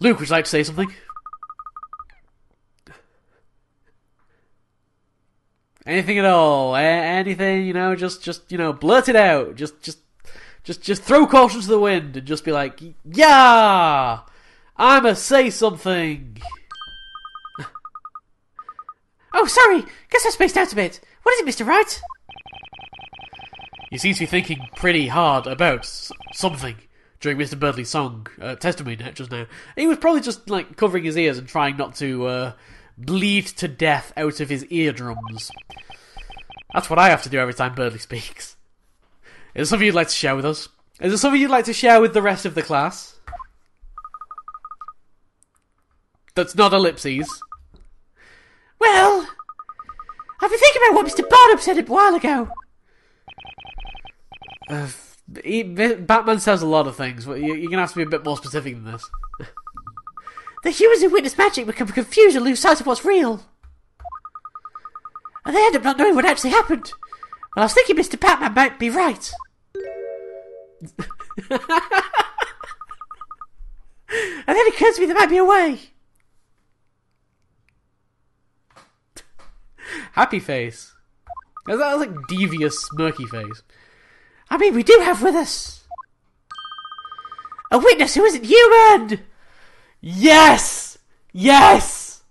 Luke, would you like to say something? Anything at all? Anything, just blurt it out. Just throw caution to the wind and just be like, yeah, I'ma say something. Oh, sorry. Guess I spaced out a bit. What is it, Mr. Wright? You seem to be thinking pretty hard about something during Mr. Birdley's song, testimony just now. He was probably just, covering his ears and trying not to, bleed to death out of his eardrums. That's what I have to do every time Birdley speaks. Is there something you'd like to share with us? Is there something you'd like to share with the rest of the class? That's not ellipses. Well, I've been thinking about what Mr. Barnum said a while ago. Batman says a lot of things, but you're going to have to be a bit more specific than this. The humans who witness magic become confused and lose sight of what's real. And they end up not knowing what actually happened. Well, I was thinking Mr. Batman might be right. And then it occurs to me there might be a way. Happy face. That was like devious, smirky face. I mean, we do have with us a witness who isn't human! Yes! Yes!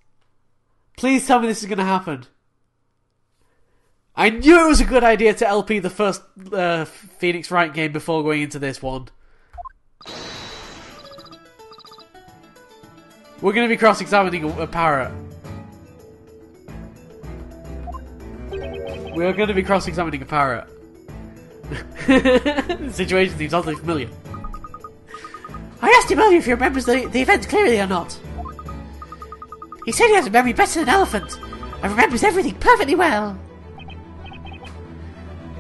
Please tell me this is going to happen. I knew it was a good idea to LP the first Phoenix Wright game before going into this one. We're going to be cross-examining a parrot. We're going to be cross-examining a parrot. The situation seems oddly familiar. I asked him earlier if he remembers the event clearly or not. He said he has a memory better than an elephant and remembers everything perfectly well.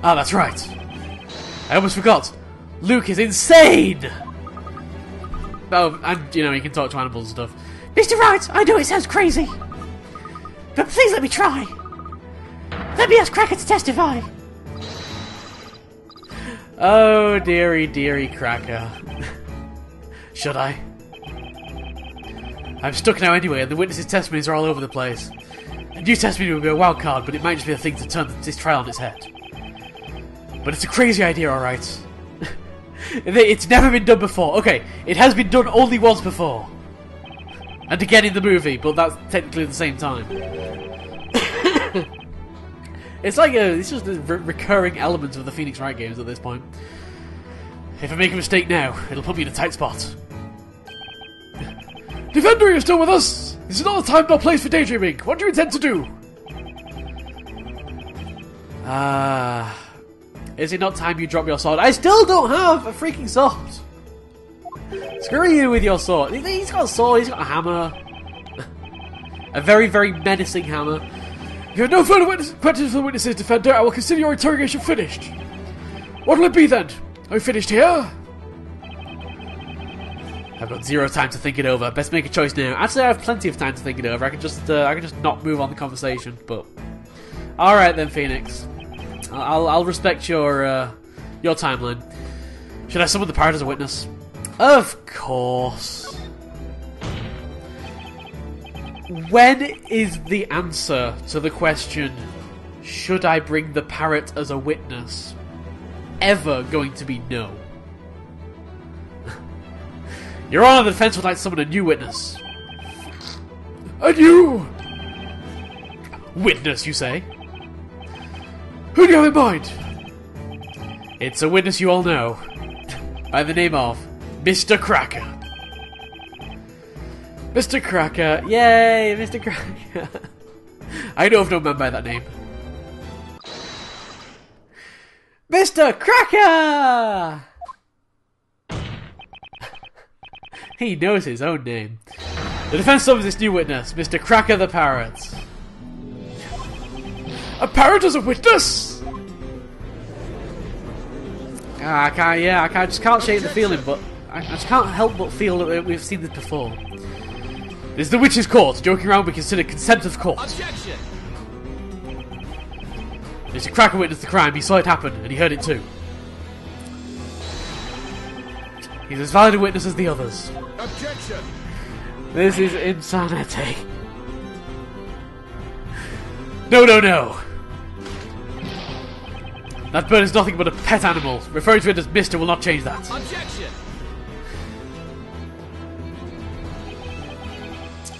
Ah, that's right. I almost forgot. Luke is insane! Oh, and, he can talk to animals and stuff. Mr. Wright, I know it sounds crazy, but please let me try. Let me ask Cracker to testify. Oh, dearie Cracker. Should I? I'm stuck now anyway, and the witnesses' testimonies are all over the place. A new testimony would be a wild card, but it might just be a thing to turn this trial on its head. But it's a crazy idea, alright. It's never been done before. Okay, it has been done only once before. And again in the movie, but that's technically at the same time. It's just a recurring element of the Phoenix Wright games at this point. If I make a mistake now, it'll put me in a tight spot. Defender, you're still with us? This is not a time nor place for daydreaming. What do you intend to do? Is it not time you drop your sword? I still don't have a freaking sword. Screw you with your sword. He's got a sword, he's got a hammer. A very, very menacing hammer. If you have no further questions for the witnesses, Defender, I will consider your interrogation finished. What will it be then? Are we finished here? I've got zero time to think it over. Best make a choice now. Actually, I have plenty of time to think it over. I can just not move on the conversation. But all right then, Phoenix. I'll respect your timeline. Should I summon the parrot as a witness? Of course. When is the answer to the question, should I bring the parrot as a witness, ever going to be no? Your Honor, the defense would like to summon a new witness. A new witness, you say? Who do you have in mind? It's a witness you all know, by the name of Mr. Cracker. Mr. Cracker, yay, Mr. Cracker. I know of no man by that name. Mr. Cracker! He knows his own name. The defense summons this new witness, Mr. Cracker the Parrot. A parrot as a witness? I just can't shake the feeling, but I just can't help but feel that we've seen this before. This is the witch's court. Joking around we consider contempt of court. Objection! Mr. Cracker witnessed the crime. He saw it happen, and he heard it too. He's as valid a witness as the others. Objection! This is insanity. No, no, no. That bird is nothing but a pet animal. Referring to it as Mister will not change that. Objection!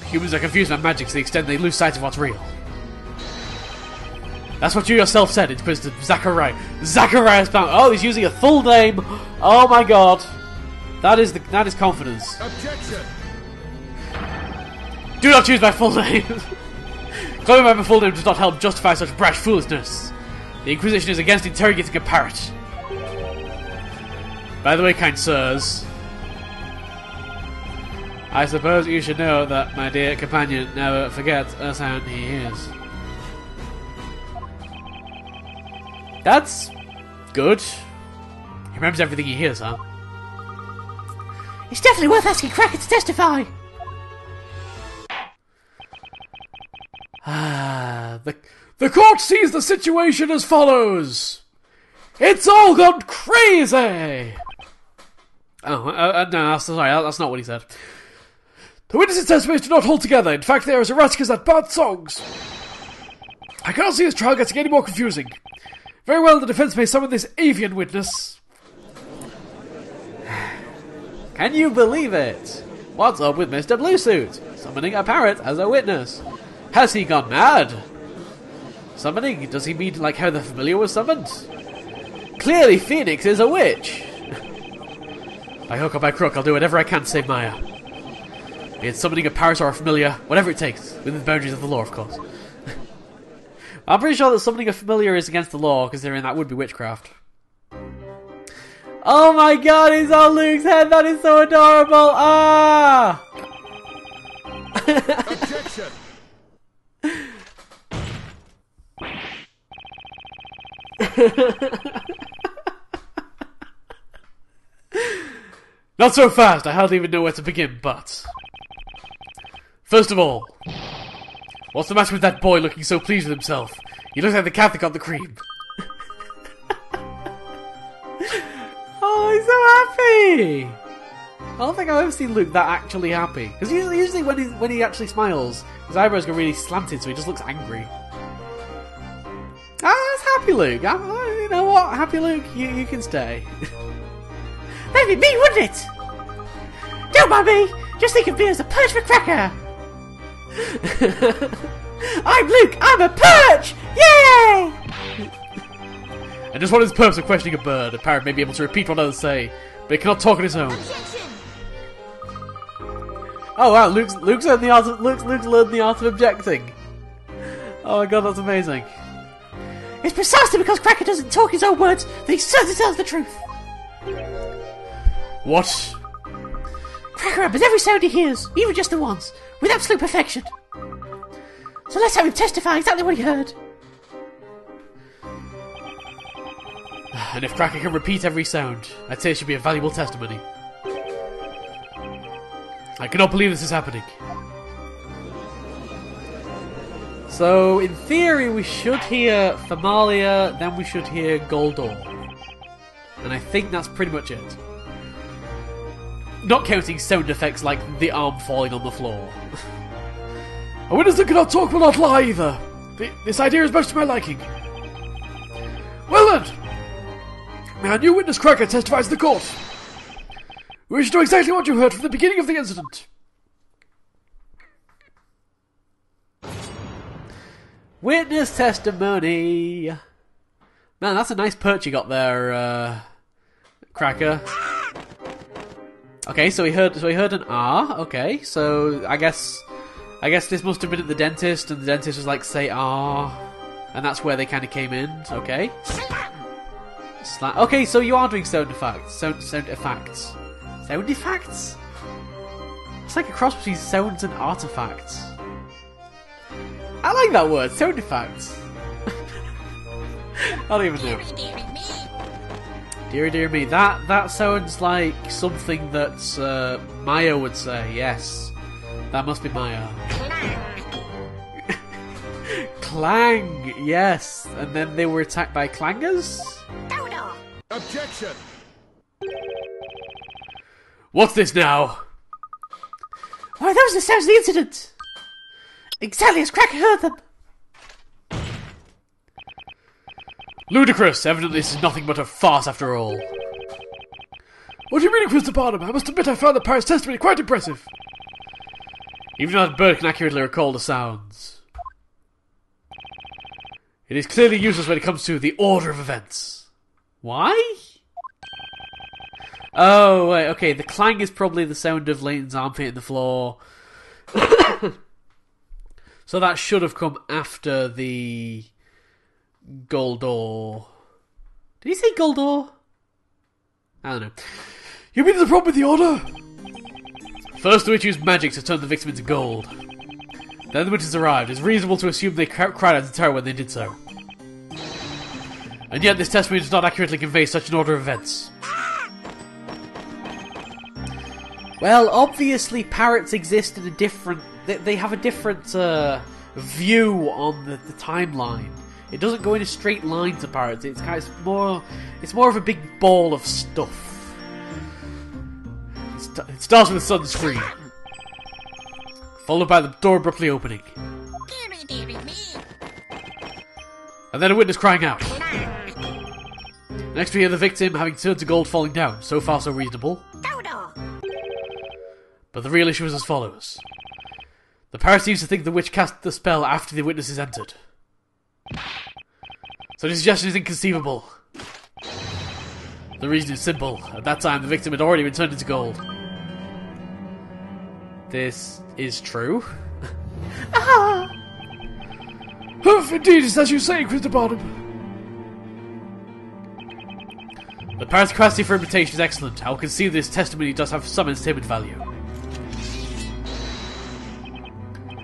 Humans are confused by magic to the extent they lose sight of what's real. That's what you yourself said in prison, Zachariah. Zachariah's found. Oh, he's using a full name. Oh my god. That is confidence. Objection! Do not choose my full name. Claiming my full name does not help justify such brash foolishness. The Inquisition is against interrogating a parrot. By the way, kind sirs, I suppose you should know that my dear companion never forgets a sound he hears. That's good. He remembers everything he hears, huh? It's definitely worth asking Cracker to testify. The court sees the situation as follows. It's all gone crazy! Oh, no, sorry, that's not what he said. The witnesses' testimonies do not hold together. In fact, they are as erratic as that bad songs. I cannot see this trial getting any more confusing. Very well, the defence may summon this avian witness. Can you believe it? What's up with Mr. Bluesuit? Summoning a parrot as a witness. Has he gone mad? Summoning? Does he mean like how the familiar was summoned? Clearly Phoenix is a witch. By hook or by crook, I'll do whatever I can to save Maya. Be it summoning a parrot or a familiar, whatever it takes, within the boundaries of the law, of course. I'm pretty sure that summoning a familiar is against the law, considering that would be witchcraft. Oh my god, he's on Luke's head, that is so adorable! Ah! Objection! Not so fast, I hardly even know where to begin, but... First of all, what's the matter with that boy looking so pleased with himself? He looks like the cat that got the cream. Oh, he's so happy! I don't think I've ever seen Luke that actually happy. Because usually when he actually smiles, his eyebrows go really slanted, so he just looks angry. Ah, that's happy Luke. You know what? Happy Luke, you can stay. That'd be me, wouldn't it? Don't mind me. Just think of me as a perch for Cracker. I'm Luke. I'm a perch. Yay! And just what is the purpose of questioning a bird? A parrot may be able to repeat what others say, but it cannot talk on its own. Objection! Oh wow, Luke's learned the art of objecting. Oh my god, that's amazing. It's precisely because Cracker doesn't talk his own words that he certainly tells the truth. What? Cracker remembers every sound he hears, even just the ones, with absolute perfection. So let's have him testify exactly what he heard. And if Cracker can repeat every sound, I'd say it should be a valuable testimony. I cannot believe this is happening. So, in theory, we should hear Thamalia, then we should hear Goldor. And I think that's pretty much it. Not counting sound effects like the arm falling on the floor. A witness that cannot talk will not lie either. This idea is much to my liking. Well then, may our new witness Cracker testifies to the court. We wish to know exactly what you heard from the beginning of the incident. Witness testimony. Man, that's a nice perch you got there, Cracker. Okay, so he heard an ah. Okay, so I guess this must have been at the dentist, and the dentist was like, say ah, and that's where they kind of came in. Okay. Okay, so you are doing sound effects. Sound effects. Sound effects. It's like a cross between sounds and artifacts. I like that word, sound effects. I don't even know. Deary, dear me. That sounds like something that Maya would say. Yes, that must be Maya. Clang. Yes, and then they were attacked by clangers. Objection! What's this now? Why, those are the sounds of the incident! Exactly as Cracker heard them! Ludicrous! Evidently this is nothing but a farce after all. What do you mean, Mr. Barnum? I must admit I found the parrot's testimony quite impressive. Even that bird can accurately recall the sounds. It is clearly useless when it comes to the order of events. Why? Oh, wait, okay, the clang is probably the sound of Layton's arm hitting the floor. So that should have come after the gold door. Did he say gold door? I don't know. You mean there's a problem with the order? First the witch used magic to turn the victim into gold. Then the witches arrived. It's reasonable to assume they cried out in terror when they did so. And yet this testimony does not accurately convey such an order of events. Well, obviously parrots exist in a different... They have a different view on the timeline. It doesn't go in a straight line to parrots. It's more of a big ball of stuff. It starts with a sudden scream, followed by the door abruptly opening, and then a witness crying out. Next we hear the victim having turned to gold falling down. So far so reasonable. But the real issue is as follows. The parrot seems to think the witch cast the spell after the witnesses entered. So the suggestion is inconceivable. The reason is simple. At that time the victim had already been turned into gold. This is true. Indeed, it's as you say, Mr. Barnum. The parrot's capacity for imitation is excellent. I will concede this testimony does have some entertainment value.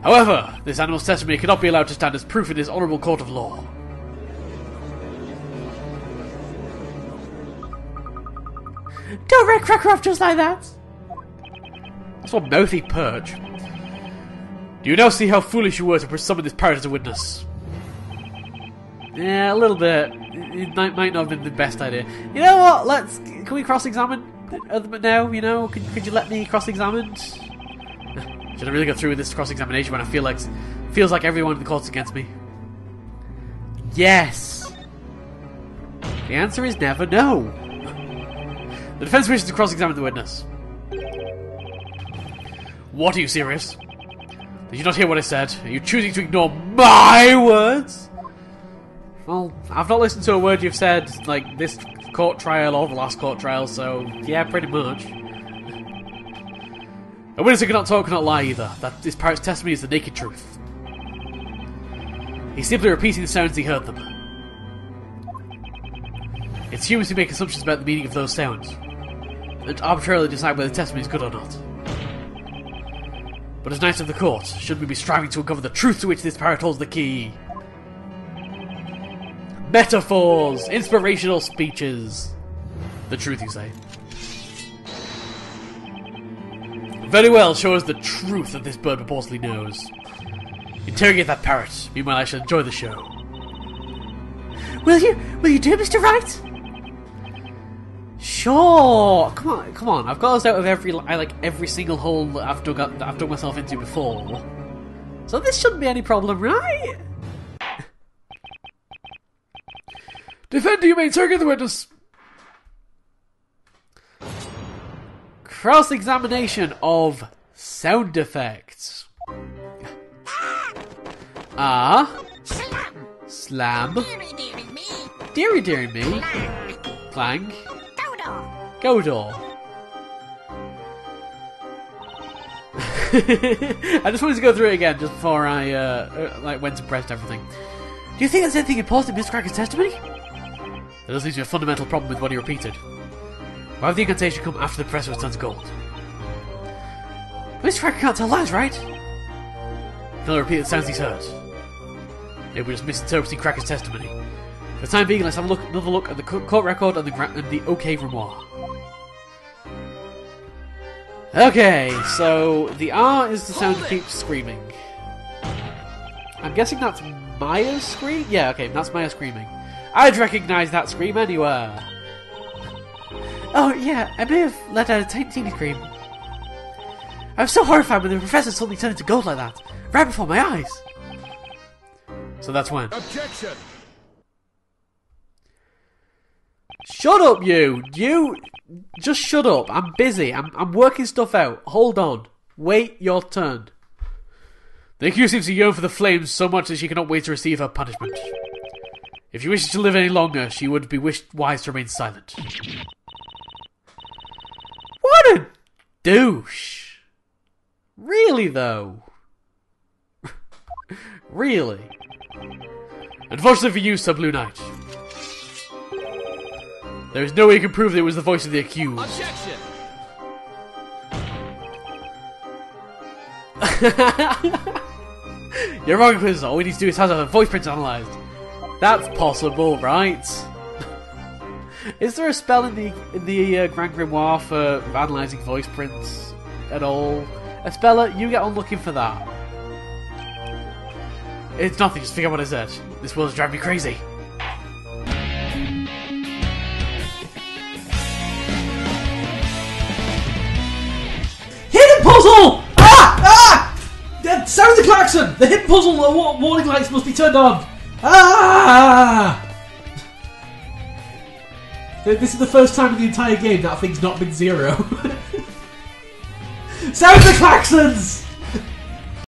However, this animal's testimony cannot be allowed to stand as proof in this honourable court of law. Don't wreck Cracker off just like that! That's one mouthy perch. Do you now see how foolish you were to summon this parrot as a witness? Yeah, a little bit. It might not have been the best idea. You know what? Can we cross-examine now? You know, could you let me cross-examine? Should I really go through with this cross-examination when I feels like everyone in the court's against me? Yes. The answer is never no. The defense wishes to cross-examine the witness. What, are you serious? Did you not hear what I said? Are you choosing to ignore my words? Well, I've not listened to a word you've said, like, this court trial or the last court trial, so, yeah, pretty much. A witness who cannot talk cannot lie either. That this parrot's testimony is the naked truth. He's simply repeating the sounds he heard them. It's humans who make assumptions about the meaning of those sounds, and arbitrarily decide whether the testimony is good or not. But as knights of the court, should we be striving to uncover the truth to which this parrot holds the key? Metaphors! Inspirational speeches! The truth, you say? Very well, show us the truth that this bird purportedly knows. Interrogate that parrot. Meanwhile, I shall enjoy the show. Will you do it, Mr. Wright? Sure. Come on. I've got us out of every single hole that I've dug myself into before. So this shouldn't be any problem, right? Defender, you may interrogate the witness. Cross-examination of sound effects. Slam. Deary deary me. Clang. Godor. I just wanted to go through it again just before I went to press everything. Do you think there's anything important in Mr. Cracker's testimony? There does seem to be a fundamental problem with what he repeated. Why would the incantation come after the press was turned to gold? Mr. Cracker can't tell lies, right? He'll repeat the sounds he's heard. Maybe we're just misinterpreting Cracker's testimony. For the time being, let's have another look at the court record and the OK grimoire. Okay, so the R is the sound that keeps screaming. I'm guessing that's Maya's scream? Yeah, okay, that's Maya screaming. I'd recognise that scream anywhere. Oh, yeah, I may have let out a tiny scream. I was so horrified when the professor suddenly turned into gold like that, right before my eyes. So that's when. Objection! Shut up, you! You... Just shut up. I'm busy. I'm working stuff out. Hold on. Wait your turn. The accused seems to yearn for the flames so much that she cannot wait to receive her punishment. If she wishes to live any longer, she would be wise to remain silent. What a douche. Really, though? Really? Unfortunately for you, Sir Blue Knight. There is no way you can prove that it was the voice of the accused. Objection! You're wrong, Inquisitor. All we need to do is have a voice print analysed. That's possible, right? Is there a spell in the Grand Grimoire for analysing voice prints at all? Espella, you get on looking for that. It's nothing, just figure out what I said. This world's driving me crazy. Hidden puzzle! Sound the klaxon! The hidden puzzle warning lights must be turned on! This is the first time in the entire game that thing's not been 0. Sound the klaxons!